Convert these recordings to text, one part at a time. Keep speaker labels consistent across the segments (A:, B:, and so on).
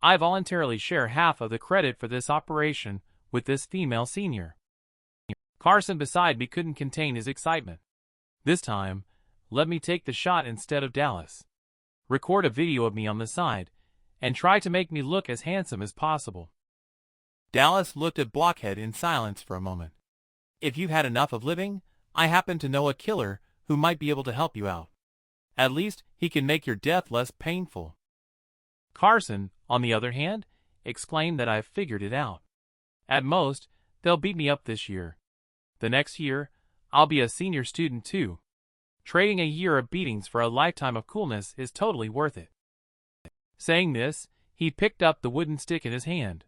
A: I voluntarily share half of the credit for this operation with this female senior. Carson beside me couldn't contain his excitement. This time, let me take the shot instead of Dallas. Record a video of me on the side, and try to make me look as handsome as possible. Dallas looked at Blockhead in silence for a moment. If you've had enough of living, I happen to know a killer who might be able to help you out. At least, he can make your death less painful. Carson, on the other hand, exclaimed that I've figured it out. At most, they'll beat me up this year. The next year, I'll be a senior student too. Trading a year of beatings for a lifetime of coolness is totally worth it. Saying this, he picked up the wooden stick in his hand.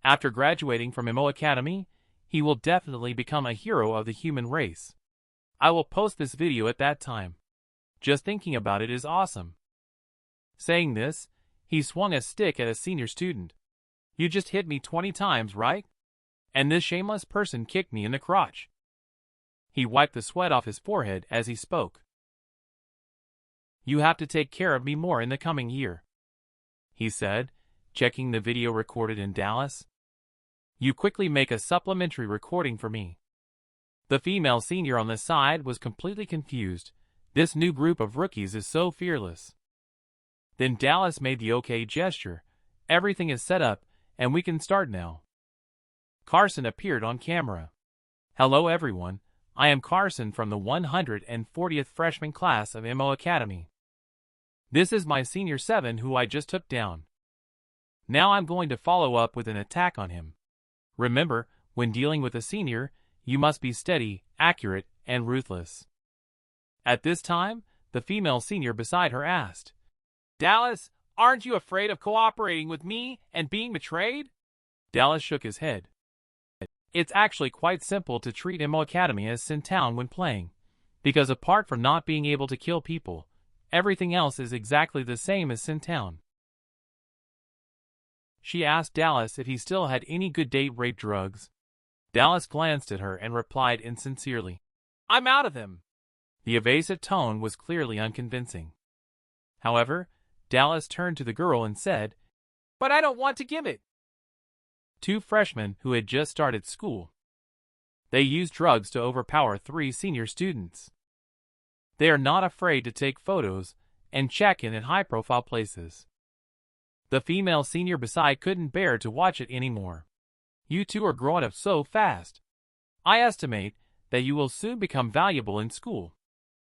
A: After graduating from MO Academy, he will definitely become a hero of the human race. I will post this video at that time. Just thinking about it is awesome. Saying this, he swung a stick at a senior student. You just hit me 20 times, right? And this shameless person kicked me in the crotch. He wiped the sweat off his forehead as he spoke. You have to take care of me more in the coming year, he said, checking the video recorded in Dallas. You quickly make a supplementary recording for me. The female senior on the side was completely confused. This new group of rookies is so fearless. Then Dallas made the OK gesture. Everything is set up, and we can start now. Carson appeared on camera. Hello everyone, I am Carson from the 140th freshman class of MO Academy. This is my senior 7 who I just took down. Now I'm going to follow up with an attack on him. Remember, when dealing with a senior, you must be steady, accurate, and ruthless. At this time, the female senior beside her asked, Dallas, aren't you afraid of cooperating with me and being betrayed? Dallas shook his head. It's actually quite simple to treat MO Academy as Sintown when playing, because apart from not being able to kill people, everything else is exactly the same as Sintown. She asked Dallas if he still had any good date rape drugs. Dallas glanced at her and replied insincerely, I'm out of them. The evasive tone was clearly unconvincing. However, Dallas turned to the girl and said, But I don't want to give it. 2 freshmen who had just started school. They used drugs to overpower 3 senior students. They are not afraid to take photos and check in at high-profile places. The female senior beside couldn't bear to watch it anymore. You two are growing up so fast. I estimate that you will soon become valuable in school.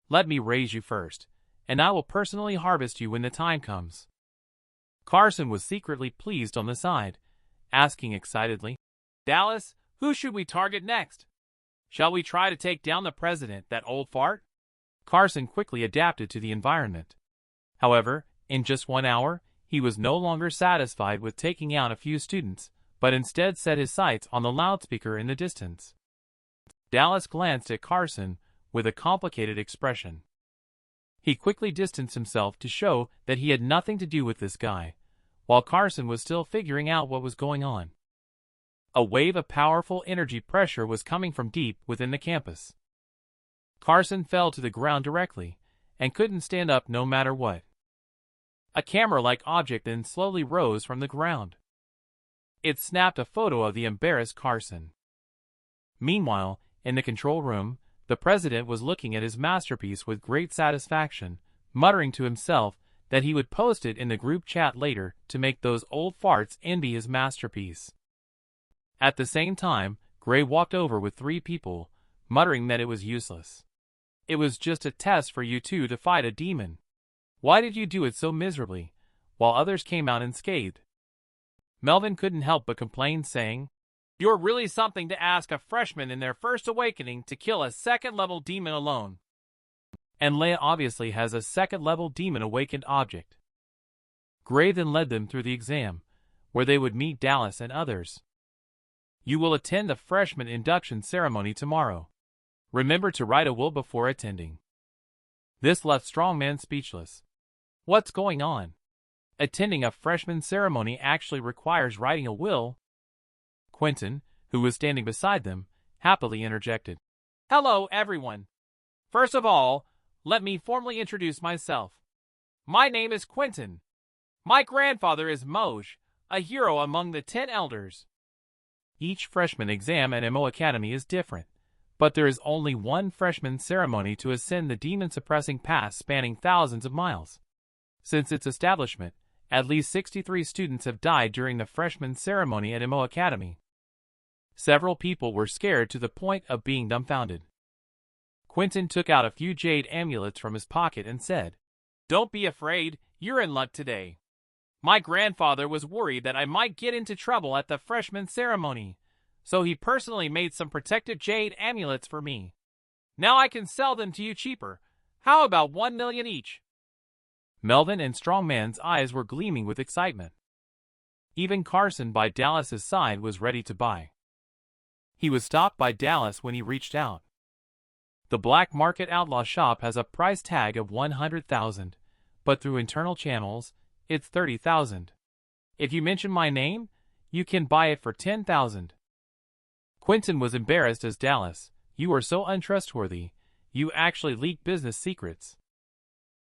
A: Let me raise you first, and I will personally harvest you when the time comes. Carson was secretly pleased on the side, asking excitedly, Dallas, who should we target next? Shall we try to take down the president, that old fart? Carson quickly adapted to the environment. However, in just 1 hour, he was no longer satisfied with taking out a few students, but instead set his sights on the loudspeaker in the distance. Dallas glanced at Carson with a complicated expression. He quickly distanced himself to show that he had nothing to do with this guy, while Carson was still figuring out what was going on. A wave of powerful energy pressure was coming from deep within the campus. Carson fell to the ground directly, and couldn't stand up no matter what. A camera-like object then slowly rose from the ground. It snapped a photo of the embarrassed Carson. Meanwhile, in the control room, the president was looking at his masterpiece with great satisfaction, muttering to himself that he would post it in the group chat later to make those old farts envy his masterpiece. At the same time, Gray walked over with 3 people, muttering that it was useless. It was just a test for you two to fight a demon. Why did you do it so miserably, while others came out unscathed? Melvin couldn't help but complain, saying, You're really something to ask a freshman in their first awakening to kill a second-level demon alone. And Leia obviously has a second-level demon-awakened object. Gray then led them through the exam, where they would meet Dallas and others. You will attend the freshman induction ceremony tomorrow. Remember to write a will before attending. This left Strongman speechless. What's going on? Attending a freshman ceremony actually requires writing a will? Quentin, who was standing beside them, happily interjected. Hello, everyone. First of all, let me formally introduce myself. My name is Quentin. My grandfather is Moj, a hero among the 10 elders. Each freshman exam at MO Academy is different, but there is only one freshman ceremony to ascend the demon-suppressing pass spanning thousands of miles. Since its establishment, at least 63 students have died during the freshman ceremony at MO Academy. Several people were scared to the point of being dumbfounded. Quentin took out a few jade amulets from his pocket and said, "Don't be afraid, you're in luck today. My grandfather was worried that I might get into trouble at the freshman ceremony, so he personally made some protective jade amulets for me. Now I can sell them to you cheaper. How about 1 million each?" Melvin and Strongman's eyes were gleaming with excitement. Even Carson by Dallas's side was ready to buy. He was stopped by Dallas when he reached out. The black market outlaw shop has a price tag of 100,000, but through internal channels, it's 30,000. If you mention my name, you can buy it for 10,000. Quentin was embarrassed as Dallas, "You are so untrustworthy, you actually leak business secrets."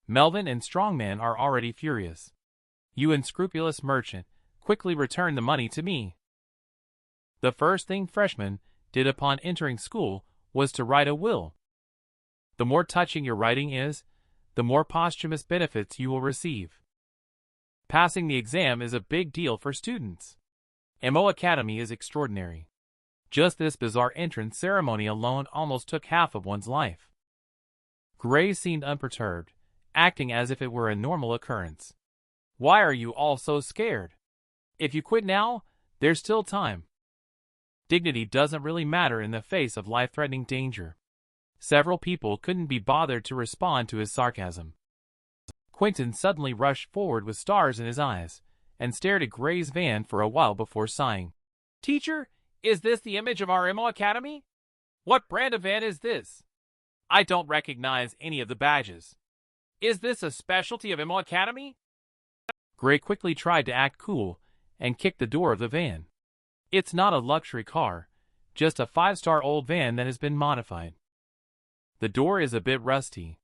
A: Melvin and Strongman are already furious. "You unscrupulous merchant, quickly return the money to me." The first thing freshmen did upon entering school was to write a will. The more touching your writing is, the more posthumous benefits you will receive. Passing the exam is a big deal for students. MO Academy is extraordinary. Just this bizarre entrance ceremony alone almost took half of one's life. Gray seemed unperturbed, acting as if it were a normal occurrence. "Why are you all so scared? If you quit now, there's still time. Dignity doesn't really matter in the face of life-threatening danger." Several people couldn't be bothered to respond to his sarcasm. Quentin suddenly rushed forward with stars in his eyes, and stared at Gray's van for a while before sighing. "Teacher, is this the image of our MO Academy? What brand of van is this? I don't recognize any of the badges. Is this a specialty of MO Academy?" Gray quickly tried to act cool, and kicked the door of the van. "It's not a luxury car, just a 5-star old van that has been modified. The door is a bit rusty.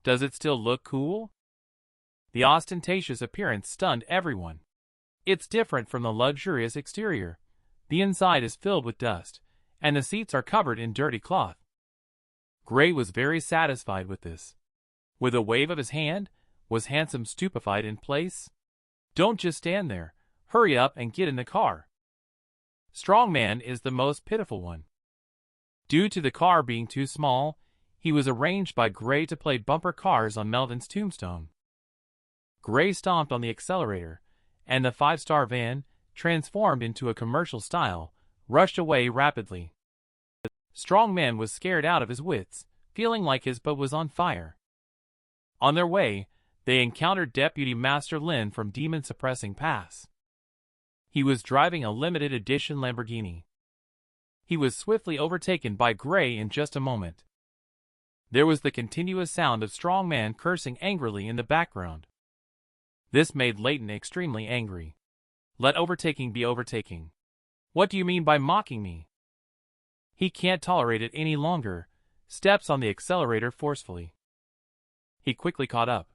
A: Does it still look cool?" The ostentatious appearance stunned everyone. It's different from the luxurious exterior. The inside is filled with dust, and the seats are covered in dirty cloth. Gray was very satisfied with this. With a wave of his hand, was Handsome stupefied in place? "Don't just stand there. Hurry up and get in the car." Strongman is the most pitiful one. Due to the car being too small, he was arranged by Gray to play bumper cars on Melvin's tombstone. Gray stomped on the accelerator, and the 5-star van, transformed into a commercial style, rushed away rapidly. Strongman was scared out of his wits, feeling like his boat was on fire. On their way, they encountered Deputy Master Lin from Demon Suppressing Pass. He was driving a limited edition Lamborghini. He was swiftly overtaken by Gray in just a moment. There was the continuous sound of Strongman cursing angrily in the background. This made Layton extremely angry. Let overtaking be overtaking. What do you mean by mocking me? He can't tolerate it any longer, steps on the accelerator forcefully. He quickly caught up.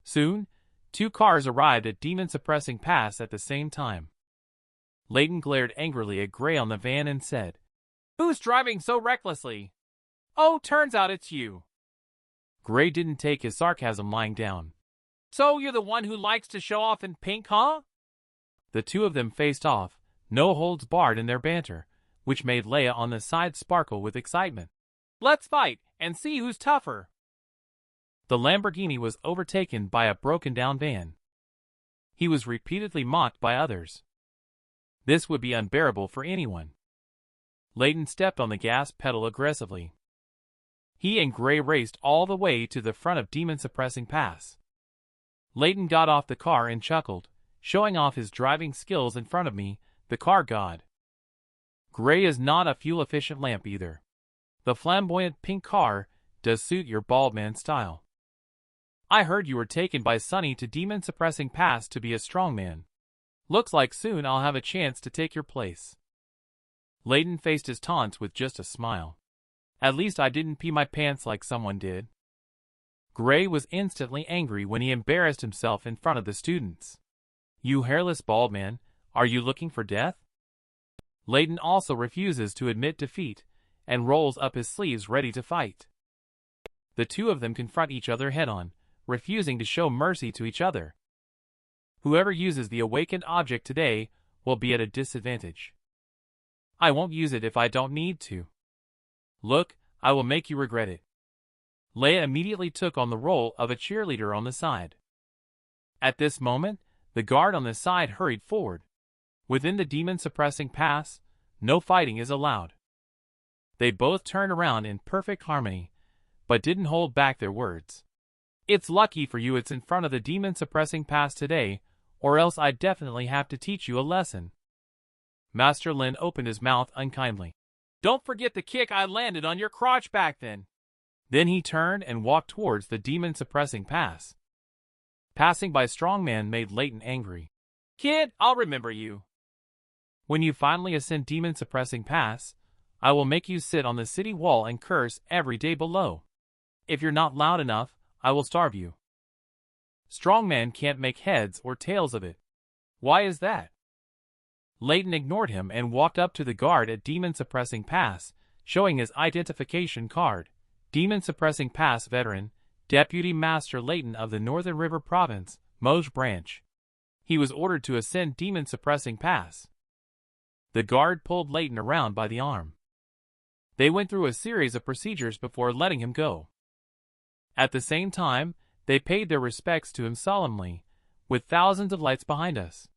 A: Soon, 2 cars arrived at Demon Suppressing Pass at the same time. Layton glared angrily at Gray on the van and said, "Who's driving so recklessly? Oh, turns out it's you." Gray didn't take his sarcasm lying down. "So you're the one who likes to show off in pink, huh?" The two of them faced off, no holds barred in their banter, which made Leia on the side sparkle with excitement. "Let's fight and see who's tougher." The Lamborghini was overtaken by a broken-down van. He was repeatedly mocked by others. This would be unbearable for anyone. Layton stepped on the gas pedal aggressively. He and Gray raced all the way to the front of Demon Suppressing Pass. Layton got off the car and chuckled, showing off his driving skills in front of me, the car god. Gray is not a fuel-efficient lamp either. The flamboyant pink car does suit your bald man style. I heard you were taken by Sonny to Demon Suppressing Pass to be a strongman. Looks like soon I'll have a chance to take your place. Layton faced his taunts with just a smile. At least I didn't pee my pants like someone did. Gray was instantly angry when he embarrassed himself in front of the students. You hairless bald man, are you looking for death? Layton also refuses to admit defeat and rolls up his sleeves ready to fight. The two of them confront each other head-on, refusing to show mercy to each other. Whoever uses the awakened object today will be at a disadvantage. I won't use it if I don't need to. Look, I will make you regret it. Leia immediately took on the role of a cheerleader on the side. At this moment, the guard on the side hurried forward. Within the demon-suppressing pass, no fighting is allowed. They both turned around in perfect harmony, but didn't hold back their words. It's lucky for you it's in front of the demon-suppressing pass today, or else I'd definitely have to teach you a lesson. Master Lin opened his mouth unkindly. Don't forget the kick I landed on your crotch back then. Then he turned and walked towards the demon-suppressing pass. Passing by Strongman made Layton angry. Kid, I'll remember you. When you finally ascend demon-suppressing pass, I will make you sit on the city wall and curse every day below. If you're not loud enough, I will starve you. Strongman can't make heads or tails of it. Why is that? Layton ignored him and walked up to the guard at demon-suppressing pass, showing his identification card. Demon-suppressing pass veteran, Deputy Master Layton of the Northern River Province, Moj Branch. He was ordered to ascend demon-suppressing pass. The guard pulled Layton around by the arm. They went through a series of procedures before letting him go. At the same time, they paid their respects to him solemnly, with thousands of lights behind us.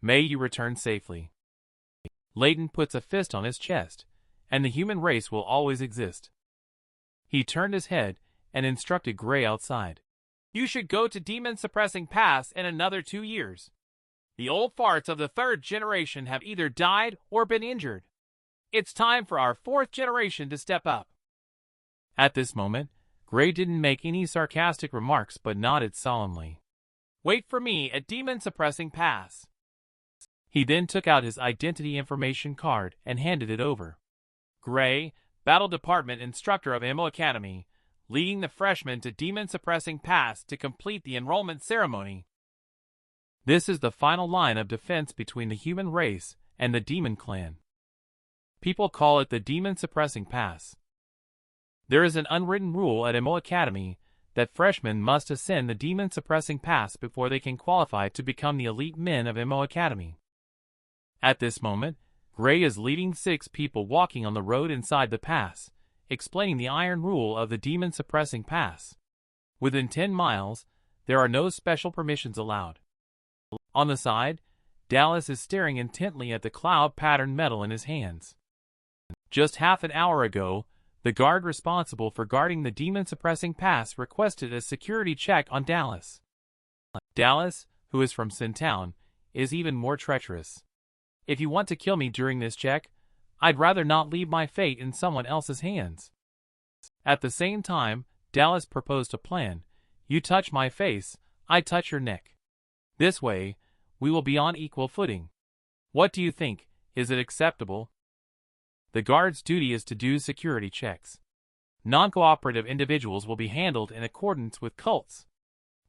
A: May you return safely. Layton puts a fist on his chest, and the human race will always exist. He turned his head and instructed Gray outside. You should go to demon-suppressing pass in another 2 years. The old farts of the 3rd generation have either died or been injured. It's time for our 4th generation to step up. At this moment, Gray didn't make any sarcastic remarks but nodded solemnly. Wait for me at demon-suppressing pass. He then took out his identity information card and handed it over. Gray, Battle Department Instructor of Ammo Academy, leading the freshmen to demon-suppressing pass to complete the enrollment ceremony. This is the final line of defense between the human race and the demon clan. People call it the demon-suppressing pass. There is an unwritten rule at Ammo Academy that freshmen must ascend the demon-suppressing pass before they can qualify to become the elite men of Ammo Academy. At this moment, Gray is leading 6 people walking on the road inside the pass, explaining the iron rule of the demon-suppressing pass. Within 10 miles, there are no special permissions allowed. On the side, Dallas is staring intently at the cloud-patterned metal in his hands. Just half an hour ago, the guard responsible for guarding the demon-suppressing pass requested a security check on Dallas. Dallas, who is from Sintown, is even more treacherous. If you want to kill me during this check, I'd rather not leave my fate in someone else's hands. At the same time, Dallas proposed a plan. You touch my face, I touch your neck. This way, we will be on equal footing. What do you think? Is it acceptable? The guard's duty is to do security checks. Non-cooperative individuals will be handled in accordance with cults.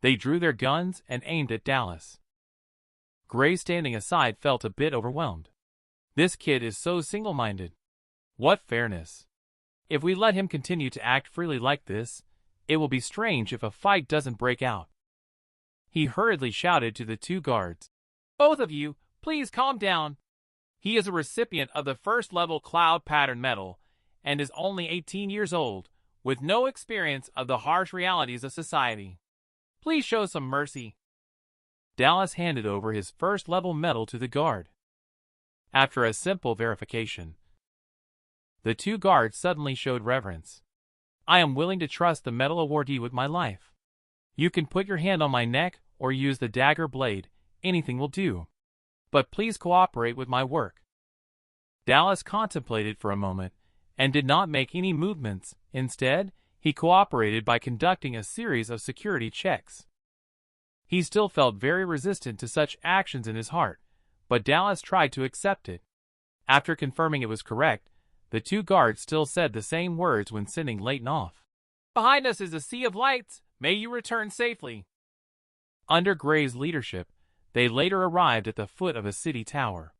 A: They drew their guns and aimed at Dallas. Gray, standing aside, felt a bit overwhelmed. This kid is so single-minded. What fairness. If we let him continue to act freely like this, it will be strange if a fight doesn't break out. He hurriedly shouted to the 2 guards. Both of you, please calm down. He is a recipient of the 1st level cloud pattern medal and is only 18 years old, with no experience of the harsh realities of society. Please show some mercy. Dallas handed over his 1st level medal to the guard. After a simple verification, the 2 guards suddenly showed reverence. I am willing to trust the medal awardee with my life. You can put your hand on my neck or use the dagger blade, anything will do. But please cooperate with my work. Dallas contemplated for a moment and did not make any movements. Instead, he cooperated by conducting a series of security checks. He still felt very resistant to such actions in his heart, but Dallas tried to accept it. After confirming it was correct, the 2 guards still said the same words when sending Layton off. Behind us is a sea of lights. May you return safely. Under Gray's leadership, They later arrived at the foot of a city tower.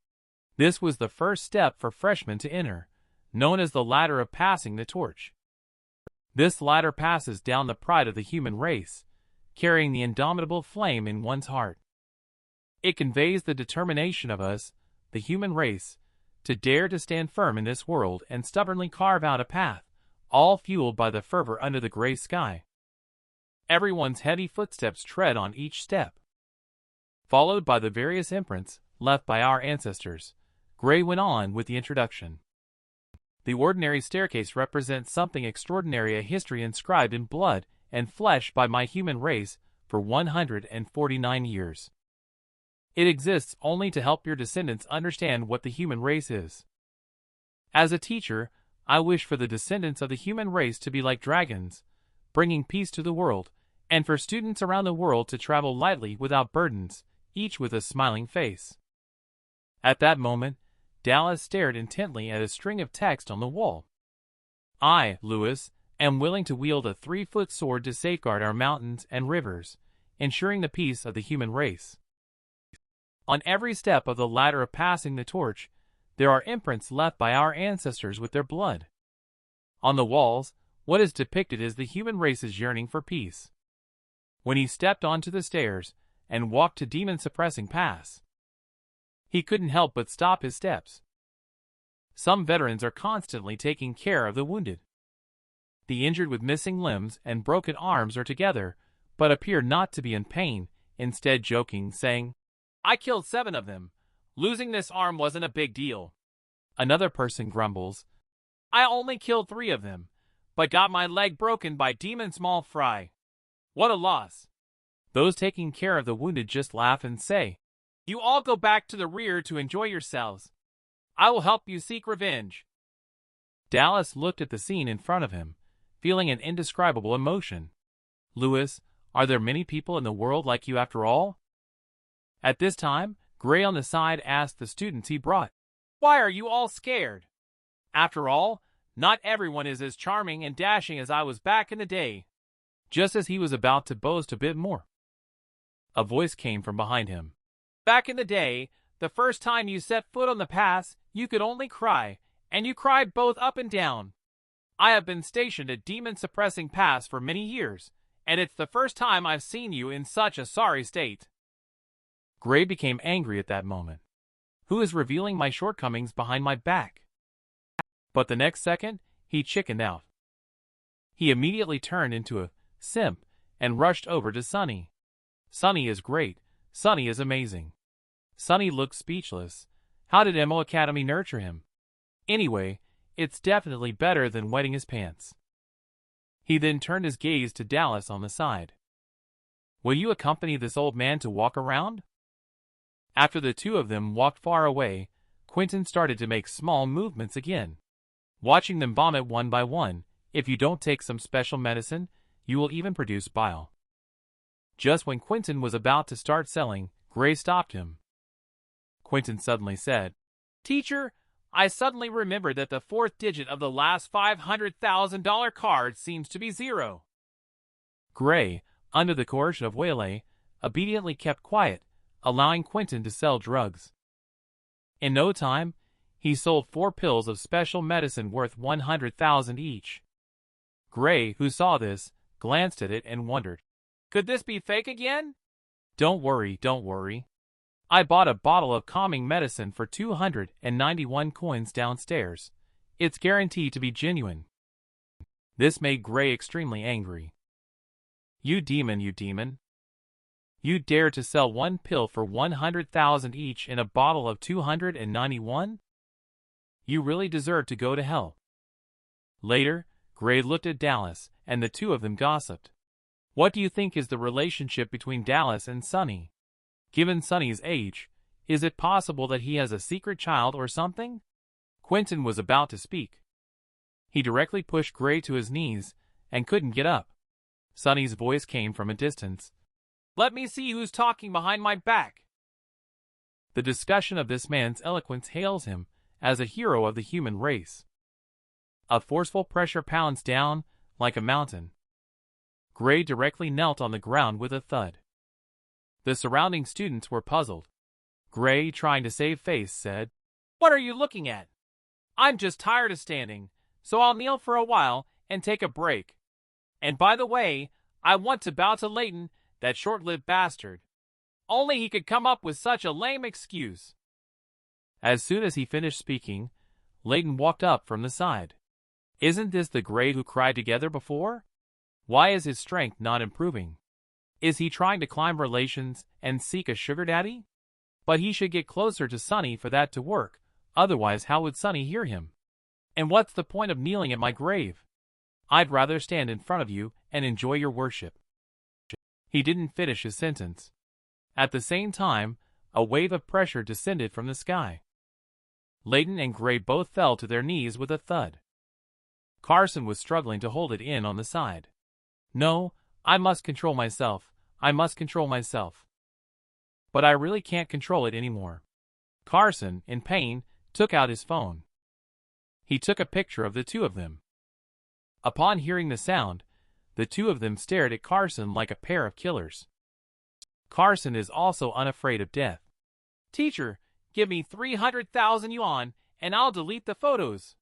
A: This was the first step for freshmen to enter, known as the ladder of passing the torch. This ladder passes down the pride of the human race, carrying the indomitable flame in one's heart. It conveys the determination of us, the human race, to dare to stand firm in this world and stubbornly carve out a path, all fueled by the fervor under the gray sky. Everyone's heavy footsteps tread on each step. Followed by the various imprints left by our ancestors, Gray went on with the introduction. The ordinary staircase represents something extraordinary, a history inscribed in blood and flesh by my human race for 149 years. It exists only to help your descendants understand what the human race is. As a teacher, I wish for the descendants of the human race to be like dragons, bringing peace to the world, and for students around the world to travel lightly without burdens, each with a smiling face. At that moment, Dallas stared intently at a string of text on the wall. I, Lewis, am willing to wield a 3-foot sword to safeguard our mountains and rivers, ensuring the peace of the human race. On every step of the ladder of passing the torch, there are imprints left by our ancestors with their blood. On the walls, what is depicted is the human race's yearning for peace. When he stepped onto the stairs and walked to demon-suppressing pass, he couldn't help but stop his steps. Some veterans are constantly taking care of the wounded. The injured with missing limbs and broken arms are together, but appear not to be in pain, instead joking, saying, "I killed 7 of them. Losing this arm wasn't a big deal." Another person grumbles, "I only killed 3 of them, but got my leg broken by Demon Small Fry. What a loss." Those taking care of the wounded just laugh and say, "You all go back to the rear to enjoy yourselves. I will help you seek revenge." Dallas looked at the scene in front of him, feeling an indescribable emotion. "Lewis, are there many people in the world like you after all?" At this time, Gray on the side asked the students he brought, "Why are you all scared? After all, not everyone is as charming and dashing as I was back in the day." Just as he was about to boast a bit more, a voice came from behind him. "Back in the day, the first time you set foot on the pass, you could only cry, and you cried both up and down. I have been stationed at Demon Suppressing Pass for many years, and it's the first time I've seen you in such a sorry state." Gray became angry at that moment. Who is revealing my shortcomings behind my back? But the next second, he chickened out. He immediately turned into a simp and rushed over to Sunny. Sunny is great. Sunny is amazing. Sunny looked speechless. How did Emo Academy nurture him? Anyway, it's definitely better than wetting his pants. He then turned his gaze to Dallas on the side. "Will you accompany this old man to walk around?" After the two of them walked far away, Quentin started to make small movements again. Watching them vomit one by one, if you don't take some special medicine, you will even produce bile. Just when Quentin was about to start selling, Gray stopped him. Quentin suddenly said, "Teacher, I suddenly remembered that the 4th digit of the last $500,000 card seems to be 0. Gray, under the coercion of Waylay, obediently kept quiet, allowing Quentin to sell drugs. In no time, he sold 4 pills of special medicine worth $100,000 each. Gray, who saw this, glanced at it and wondered, "Could this be fake again?" Don't worry. I bought a bottle of calming medicine for 291 coins downstairs. It's guaranteed to be genuine." This made Gray extremely angry. You demon. You dare to sell 1 pill for 100,000 each in a bottle of 291? You really deserve to go to hell." Later, Gray looked at Dallas, and the two of them gossiped. What do you think is the relationship between Dallas and Sunny? Given Sunny's age, is it possible that he has a secret child or something? Quentin was about to speak. He directly pushed Gray to his knees and couldn't get up. Sunny's voice came from a distance. "Let me see who's talking behind my back." The discussion of this man's eloquence hails him as a hero of the human race. A forceful pressure pounds down like a mountain. Gray directly knelt on the ground with a thud. The surrounding students were puzzled. Gray, trying to save face, said, "What are you looking at? I'm just tired of standing, so I'll kneel for a while and take a break. And by the way, I want to bow to Layton, that short-lived bastard. Only he could come up with such a lame excuse." As soon as he finished speaking, Layton walked up from the side. "Isn't this the Gray who cried together before? Why is his strength not improving? Is he trying to climb relations and seek a sugar daddy? But he should get closer to Sunny for that to work, otherwise how would Sunny hear him? And what's the point of kneeling at my grave? I'd rather stand in front of you and enjoy your worship." He didn't finish his sentence. At the same time, a wave of pressure descended from the sky. Layton and Gray both fell to their knees with a thud. Carson was struggling to hold it in on the side. "No, I must control myself. I must control myself. But I really can't control it anymore." Carson, in pain, took out his phone. He took a picture of the two of them. Upon hearing the sound, the two of them stared at Carson like a pair of killers. Carson is also unafraid of death. "Teacher, give me 300,000 yuan and I'll delete the photos.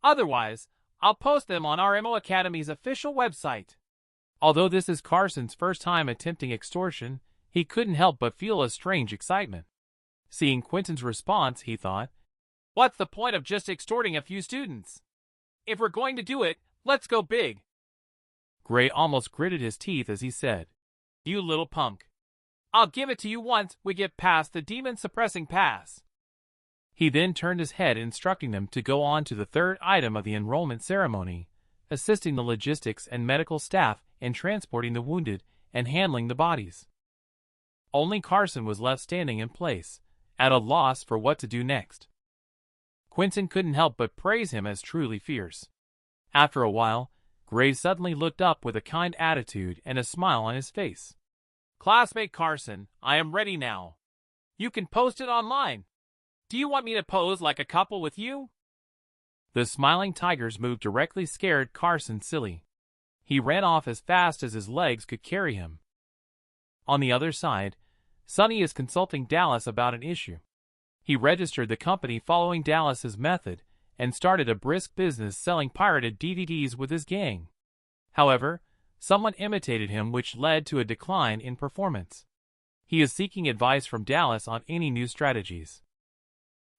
A: Otherwise, I'll post them on our MO Academy's official website." Although this is Carson's first time attempting extortion, he couldn't help but feel a strange excitement. Seeing Quentin's response, he thought, "What's the point of just extorting a few students? If we're going to do it, let's go big." Gray almost gritted his teeth as he said, "You little punk. I'll give it to you once we get past the demon-suppressing pass." He then turned his head, instructing them to go on to the third item of the enrollment ceremony, assisting the logistics and medical staff in transporting the wounded and handling the bodies. Only Carson was left standing in place, at a loss for what to do next. Quentin couldn't help but praise him as truly fierce. After a while, Gray suddenly looked up with a kind attitude and a smile on his face. "Classmate Carson, I am ready now. You can post it online. Do you want me to pose like a couple with you?" The smiling tigers moved directly scared Carson silly. He ran off as fast as his legs could carry him. On the other side, Sunny is consulting Dallas about an issue. He registered the company following Dallas's method and started a brisk business selling pirated DVDs with his gang. However, someone imitated him, which led to a decline in performance. He is seeking advice from Dallas on any new strategies.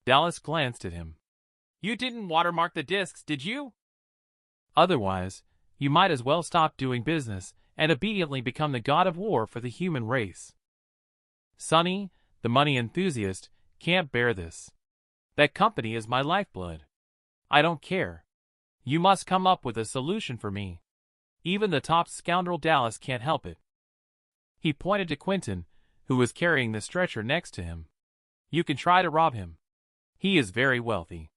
A: Dallas glanced at him. "You didn't watermark the discs, did you? Otherwise, you might as well stop doing business and obediently become the god of war for the human race." Sunny, the money enthusiast, can't bear this. "That company is my lifeblood. I don't care. You must come up with a solution for me. Even the top scoundrel Dallas can't help it." He pointed to Quentin, who was carrying the stretcher next to him. "You can try to rob him. He is very wealthy."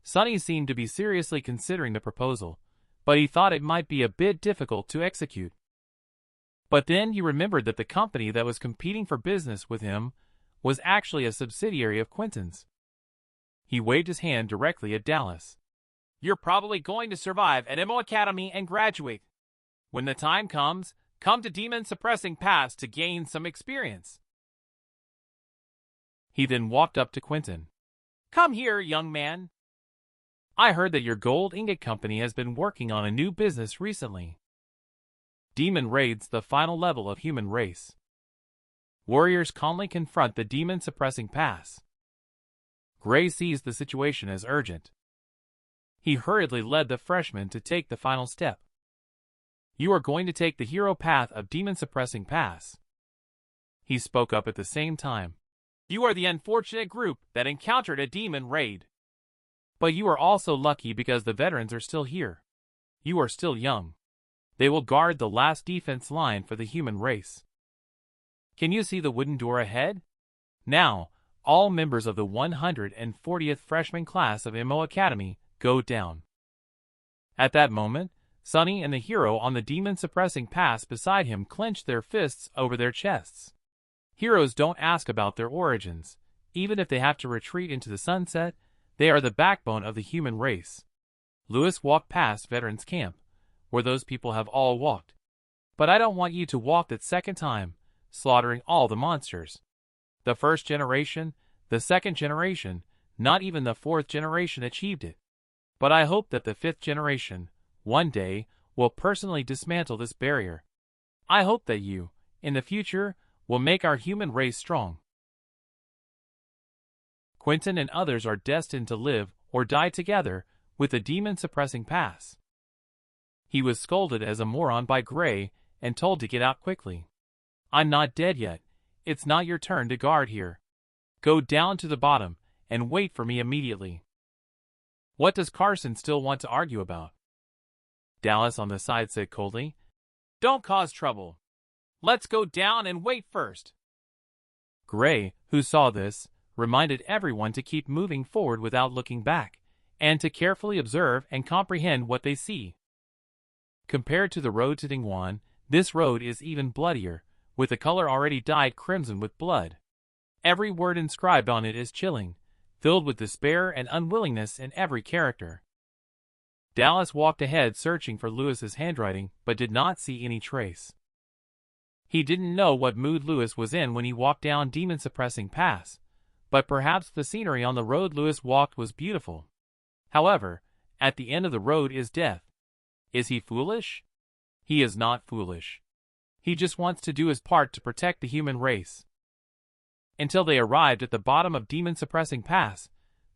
A: Sunny seemed to be seriously considering the proposal, but he thought it might be a bit difficult to execute. But then he remembered that the company that was competing for business with him was actually a subsidiary of Quentin's. He waved his hand directly at Dallas. "You're probably going to survive at MO Academy and graduate. When the time comes, come to Demon Suppressing Pass to gain some experience." He then walked up to Quentin. "Come here, young man. I heard that your gold ingot company has been working on a new business recently. Demon raids the final level of human race. Warriors calmly confront the demon suppressing pass." Gray seized the situation as urgent. He hurriedly led the freshman to take the final step. "You are going to take the hero path of demon suppressing pass." He spoke up at the same time. "You are the unfortunate group that encountered a demon raid. But you are also lucky because the veterans are still here. You are still young. They will guard the last defense line for the human race. Can you see the wooden door ahead? Now, all members of the 140th freshman class of MO Academy go down." At that moment, Sunny and the hero on the demon-suppressing pass beside him clenched their fists over their chests. Heroes don't ask about their origins. Even if they have to retreat into the sunset, they are the backbone of the human race. Lewis walked past Veterans Camp, where those people have all walked. But I don't want you to walk that second time, slaughtering all the monsters. The first generation, the second generation, not even the fourth generation achieved it. But I hope that the fifth generation, one day, will personally dismantle this barrier. I hope that you, in the future, will make our human race strong. Quentin and others are destined to live or die together with a demon-suppressing pass. He was scolded as a moron by Gray and told to get out quickly. I'm not dead yet. It's not your turn to guard here. Go down to the bottom and wait for me immediately. What does Carson still want to argue about? Dallas on the side said coldly. Don't cause trouble. Let's go down and wait first. Gray, who saw this, reminded everyone to keep moving forward without looking back, and to carefully observe and comprehend what they see. Compared to the road to Dingwan, this road is even bloodier, with the color already dyed crimson with blood. Every word inscribed on it is chilling, filled with despair and unwillingness in every character. Dallas walked ahead searching for Lewis's handwriting, but did not see any trace. He didn't know what mood Lewis was in when he walked down demon-suppressing pass, but perhaps the scenery on the road Lewis walked was beautiful. However, at the end of the road is death. Is he foolish? He is not foolish. He just wants to do his part to protect the human race. Until they arrived at the bottom of demon-suppressing pass,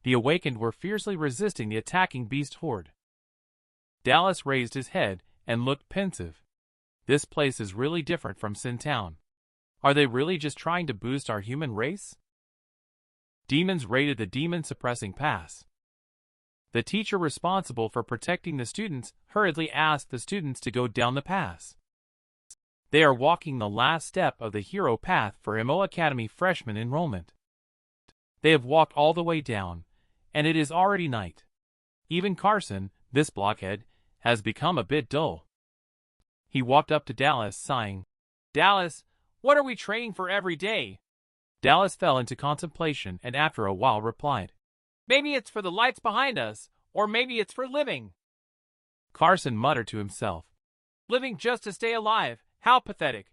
A: the awakened were fiercely resisting the attacking beast horde. Dallas raised his head and looked pensive. This place is really different from Sin Town. Are they really just trying to boost our human race? Demons raided the demon-suppressing pass. The teacher responsible for protecting the students hurriedly asked the students to go down the pass. They are walking the last step of the hero path for MO Academy freshman enrollment. They have walked all the way down, and it is already night. Even Carson, this blockhead, has become a bit dull. He walked up to Dallas, sighing. Dallas, what are we training for every day? Dallas fell into contemplation and after a while replied, Maybe it's for the lights behind us, or maybe it's for living. Carson muttered to himself, Living just to stay alive, how pathetic.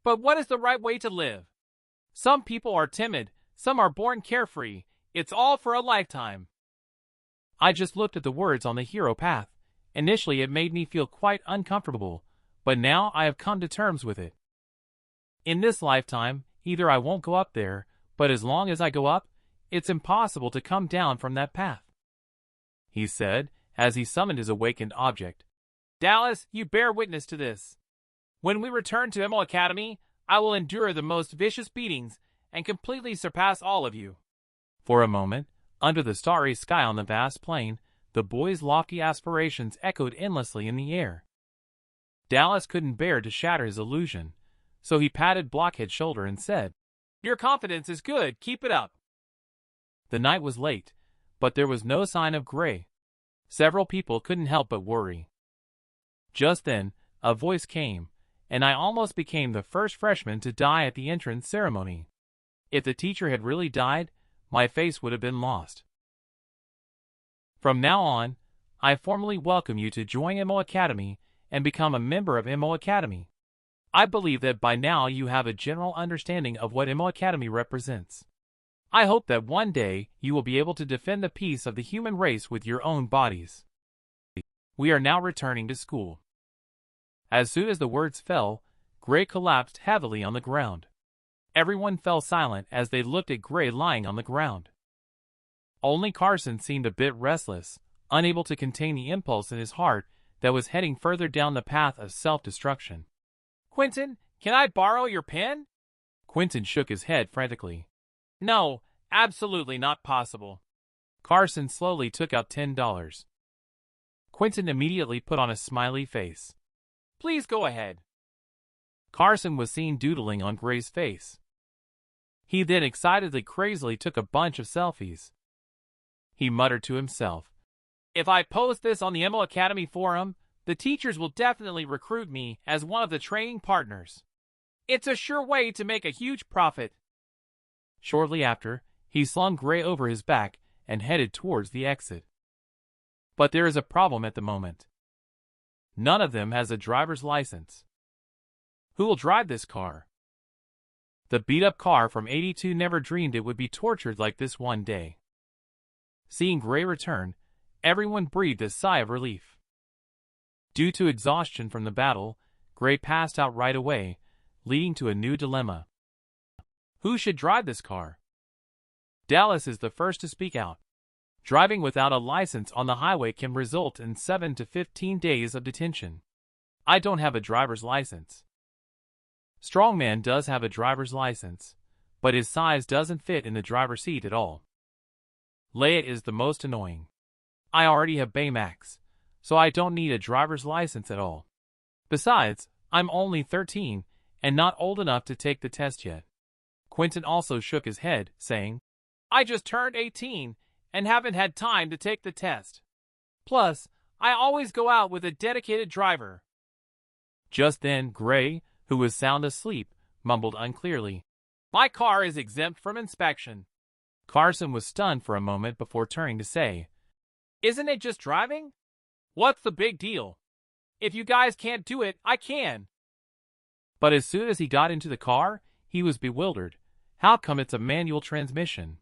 A: But what is the right way to live? Some people are timid, some are born carefree, it's all for a lifetime. I just looked at the words on the hero path. Initially it made me feel quite uncomfortable, but now I have come to terms with it. In this lifetime, either I won't go up there, but as long as I go up, it's impossible to come down from that path. He said, as he summoned his awakened object. Dallas, you bear witness to this. When we return to MO Academy, I will endure the most vicious beatings and completely surpass all of you. For a moment, under the starry sky on the vast plain, the boy's lofty aspirations echoed endlessly in the air. Dallas couldn't bear to shatter his illusion, so he patted Blockhead's shoulder and said, Your confidence is good, keep it up. The night was late, but there was no sign of Gray. Several people couldn't help but worry. Just then, a voice came, and I almost became the first freshman to die at the entrance ceremony. If the teacher had really died, my face would have been lost. From now on, I formally welcome you to join MO Academy and become a member of MO Academy. I believe that by now you have a general understanding of what MO Academy represents. I hope that one day you will be able to defend the peace of the human race with your own bodies. We are now returning to school. As soon as the words fell, Gray collapsed heavily on the ground. Everyone fell silent as they looked at Gray lying on the ground. Only Carson seemed a bit restless, unable to contain the impulse in his heart that was heading further down the path of self-destruction. Quentin, can I borrow your pen? Quentin shook his head frantically. No, absolutely not possible. Carson slowly took out $10. Quentin immediately put on a smiley face. Please go ahead. Carson was seen doodling on Gray's face. He then excitedly crazily took a bunch of selfies. He muttered to himself, If I post this on the MO Academy forum, the teachers will definitely recruit me as one of the training partners. It's a sure way to make a huge profit. Shortly after, he slung Gray over his back and headed towards the exit. But there is a problem at the moment. None of them has a driver's license. Who will drive this car? The beat-up car from 82 never dreamed it would be tortured like this one day. Seeing Gray return, everyone breathed a sigh of relief. Due to exhaustion from the battle, Gray passed out right away, leading to a new dilemma. Who should drive this car? Dallas is the first to speak out. Driving without a license on the highway can result in 7 to 15 days of detention. I don't have a driver's license. Strongman does have a driver's license, but his size doesn't fit in the driver's seat at all. Leia is the most annoying. I already have Baymax, so I don't need a driver's license at all. Besides, I'm only 13 and not old enough to take the test yet. Quentin also shook his head, saying, I just turned 18 and haven't had time to take the test. Plus, I always go out with a dedicated driver. Just then, Gray, who was sound asleep, mumbled unclearly, My car is exempt from inspection. Carson was stunned for a moment before turning to say, Isn't it just driving? What's the big deal? If you guys can't do it, I can. But as soon as he got into the car, he was bewildered. How come it's a manual transmission?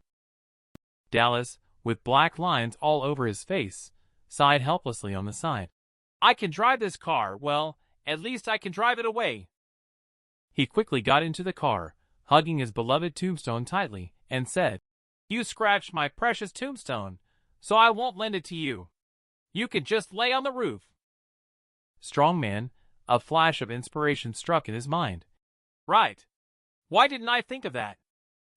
A: Dallas, with black lines all over his face, sighed helplessly on the side. I can drive this car, well, at least I can drive it away. He quickly got into the car, hugging his beloved tombstone tightly, and said, You scratched my precious tombstone, so I won't lend it to you. You can just lay on the roof. Strongman, a flash of inspiration struck in his mind. Right. Why didn't I think of that?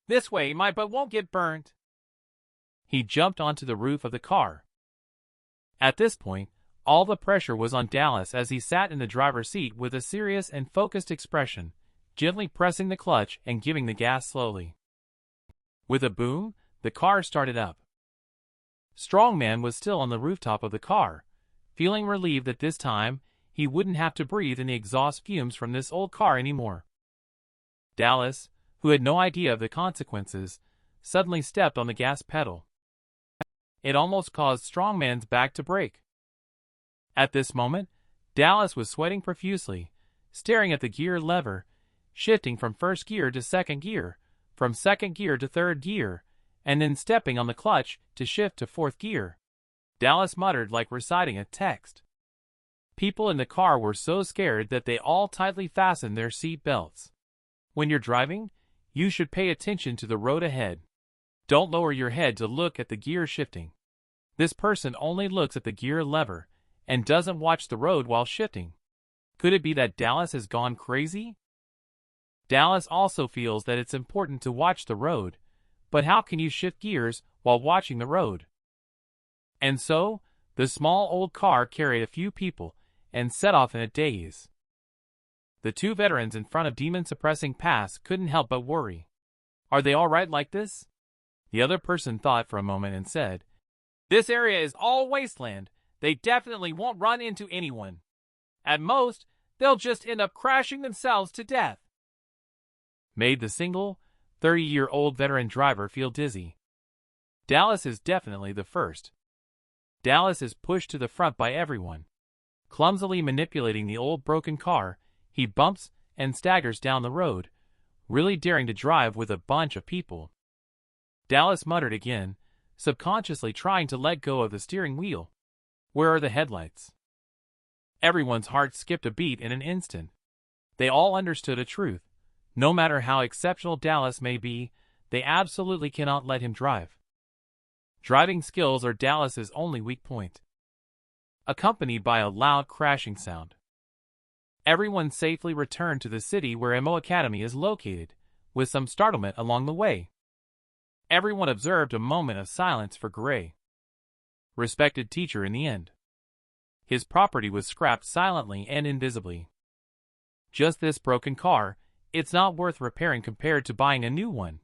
A: This way my butt won't get burnt. He jumped onto the roof of the car. At this point, all the pressure was on Dallas as he sat in the driver's seat with a serious and focused expression, gently pressing the clutch and giving the gas slowly. With a boom, the car started up. Strongman was still on the rooftop of the car, feeling relieved that this time he wouldn't have to breathe in the exhaust fumes from this old car anymore. Dallas, who had no idea of the consequences, suddenly stepped on the gas pedal. It almost caused Strongman's back to break. At this moment, Dallas was sweating profusely, staring at the gear lever, shifting from first gear to second gear, from second gear to third gear, and then stepping on the clutch to shift to fourth gear. Dallas muttered like reciting a text. People in the car were so scared that they all tightly fastened their seat belts. When you're driving, you should pay attention to the road ahead. Don't lower your head to look at the gear shifting. This person only looks at the gear lever and doesn't watch the road while shifting. Could it be that Dallas has gone crazy? Dallas also feels that it's important to watch the road, but how can you shift gears while watching the road? And so, the small old car carried a few people and set off in a daze. The two veterans in front of Demon Suppressing Pass couldn't help but worry. Are they all right like this? The other person thought for a moment and said, This area is all wasteland. They definitely won't run into anyone. At most, they'll just end up crashing themselves to death. Made the single, 30-year-old veteran driver feel dizzy. Dallas is definitely the first. Dallas is pushed to the front by everyone. Clumsily manipulating the old broken car, he bumps and staggers down the road, really daring to drive with a bunch of people. Dallas muttered again, subconsciously trying to let go of the steering wheel. Where are the headlights? Everyone's heart skipped a beat in an instant. They all understood a truth. No matter how exceptional Dallas may be, they absolutely cannot let him drive. Driving skills are Dallas's only weak point. Accompanied by a loud crashing sound. Everyone safely returned to the city where MO Academy is located, with some startlement along the way. Everyone observed a moment of silence for Gray. Respected teacher in the end. His property was scrapped silently and invisibly. Just this broken car, it's not worth repairing compared to buying a new one.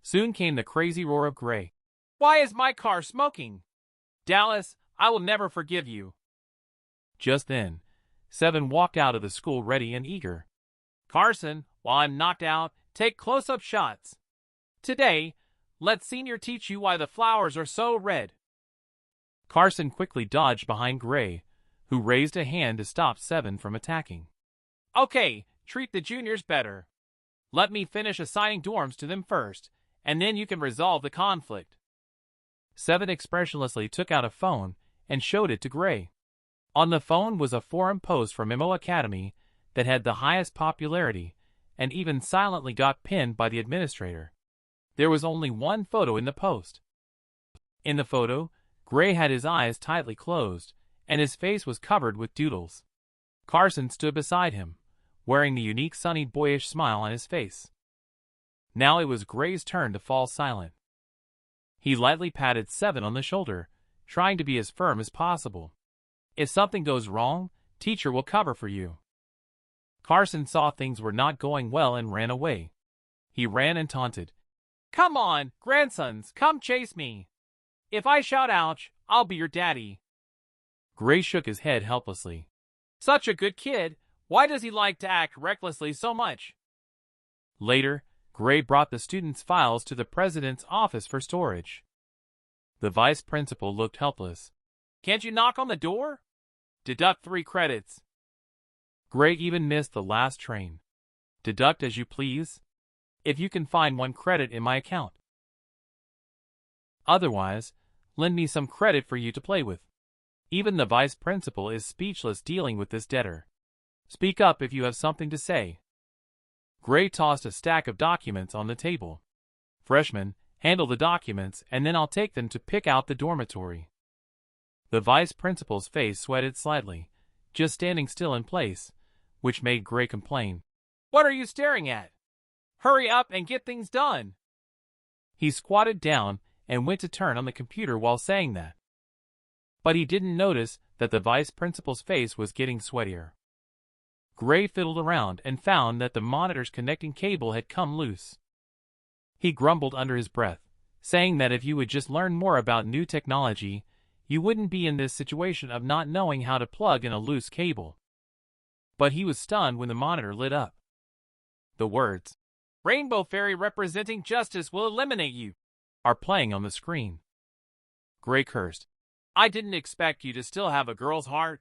A: Soon came the crazy roar of Gray. Why is my car smoking? Dallas, I will never forgive you. Just then, Seven walked out of the school ready and eager. Carson, while I'm knocked out, take close-up shots. Today, let Senior teach you why the flowers are so red. Carson quickly dodged behind Gray, who raised a hand to stop Seven from attacking. Okay, treat the juniors better. Let me finish assigning dorms to them first, and then you can resolve the conflict. Seven expressionlessly took out a phone and showed it to Gray. On the phone was a forum post from MO Academy that had the highest popularity and even silently got pinned by the administrator. There was only one photo in the post. In the photo, Gray had his eyes tightly closed, and his face was covered with doodles. Carson stood beside him, wearing the unique sunny boyish smile on his face. Now it was Gray's turn to fall silent. He lightly patted Seven on the shoulder, trying to be as firm as possible. If something goes wrong, teacher will cover for you. Carson saw things were not going well and ran away. He ran and taunted. Come on, grandsons, come chase me. If I shout ouch, I'll be your daddy. Gray shook his head helplessly. Such a good kid, why does he like to act recklessly so much? Later, Gray brought the students' files to the president's office for storage. The vice principal looked helpless. Can't you knock on the door? Deduct 3 credits. Gray even missed the last train. Deduct as you please. If you can find 1 credit in my account. Otherwise, lend me some credit for you to play with. Even the vice principal is speechless dealing with this debtor. Speak up if you have something to say. Gray tossed a stack of documents on the table. Freshmen, handle the documents and then I'll take them to pick out the dormitory. The vice principal's face sweated slightly, just standing still in place, which made Gray complain. What are you staring at? Hurry up and get things done. He squatted down and went to turn on the computer while saying that. But he didn't notice that the vice principal's face was getting sweatier. Gray fiddled around and found that the monitor's connecting cable had come loose. He grumbled under his breath, saying that if you would just learn more about new technology, you wouldn't be in this situation of not knowing how to plug in a loose cable. But he was stunned when the monitor lit up. The words, Rainbow Fairy representing justice will eliminate you, are playing on the screen. Gray cursed. I didn't expect you to still have a girl's heart.